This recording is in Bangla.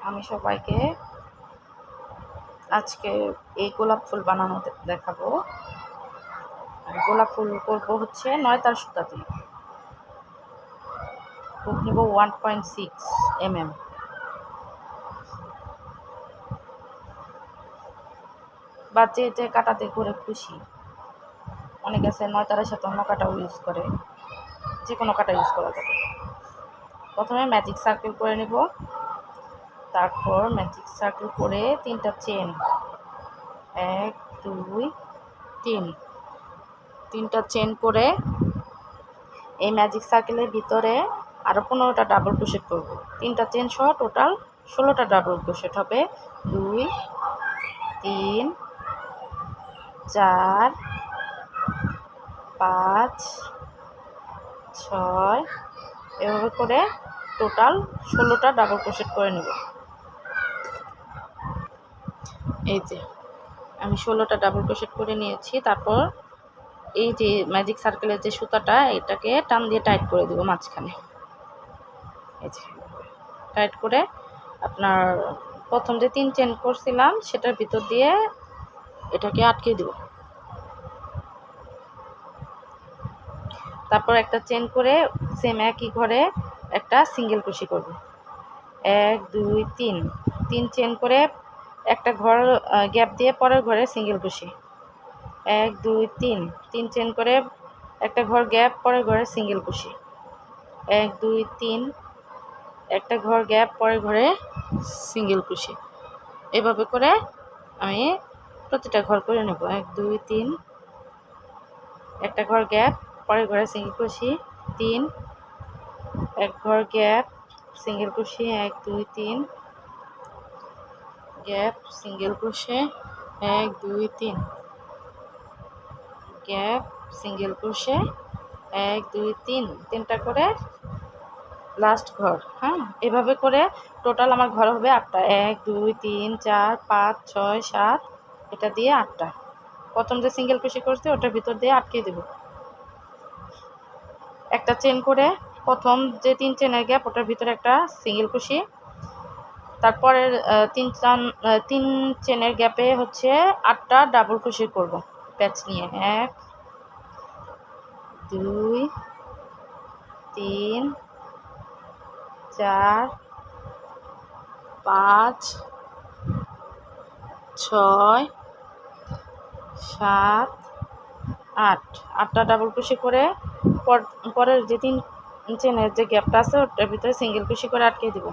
আমি সবাইকে আজকে এই গোলাপ ফুল বানানো দেখাবো। গোলাপ ফুল করবো হচ্ছে 9 তার সুতা দিয়ে। হুক নিব 1.6 mm। বা যে কাটাতে করে খুশি, অনেক আছে 9 তারের সাথে অন্য কাটাও ইউজ করে, যে কোনো কাটা ইউজ করা যাবে। প্রথমে ম্যাজিক সার্কেল করে নেব, তারপর ম্যাজিক সার্কেল করে 3টা চেন, 1 2 3, 3টা চেন করে এই ম্যাজিক সার্কেলের ভিতরে আরও 15টা ডাবল ক্রোশেট করব। 3টা চেন সহ টোটাল 16টা ডাবল ক্রোশেট হবে। 2 3 4 5 6 এভাবে করে টোটাল 16টা ডাবল ক্রোশেট করে নেব। এই যে আমি 16টা ডাবল ক্রোশেট করে নিয়েছি। তারপর এই যে ম্যাজিক সার্কেলের যে সুতাটা, এটাকে টান দিয়ে টাইট করে দেব মাঝখানে। এই যে টাইট করে আপনার প্রথম যে 3 চেন করছিলাম সেটার ভিতর দিয়ে এটাকে আটকে দেব। তারপর একটা চেন করে সেম একই ঘরে একটা সিঙ্গেল ক্রোশি করব। 1 2 3, 3 চেন করে একটা ঘর গ্যাপ দিয়ে পরের ঘরে সিঙ্গেল ক্রোশি। 1 2 3, 3 চেন করে একটা ঘর গ্যাপ পরের ঘরে সিঙ্গেল ক্রোশি। 1 2 3, একটা ঘর গ্যাপ পরের ঘরে সিঙ্গেল ক্রোশি। এভাবে করে আমি প্রতিটা ঘর করে নেব। 1 2 3, একটা ঘর গ্যাপ পরের ঘরে সিঙ্গেল ক্রোশি 3, এক ঘর gap single crochet 1 2 3, gap single crochet 1 2 3, gap single crochet 1 2 3, 3টা করে লাস্ট ঘর। হ্যাঁ, এভাবে করে টোটাল আমার ঘর হবে 8টা। 1 2 3 4 5 6 7, এটা দিয়ে 8টা। প্রথম যে সিঙ্গেল ক্রোশি করছি ওটার ভিতর দিয়ে আটকে দেব। একটা চেন করে প্রথম যে 3 চেনের গ্যাপ ওটার ভিতরে একটা সিঙ্গেল ক্রোশি, তারপরের 3 চেনের গ্যাপে হচ্ছে 8টা ডাবল ক্রোশি করব প্যাচ নিয়ে। 1 2 3 4 5 6 7 8, 8টা ডাবল ক্রোশি করে পরের যে 3 চেনের যে গ্যাপটা আছে ওটার ভিতরে সিঙ্গেল ক্রোশি করে আটকে দেব।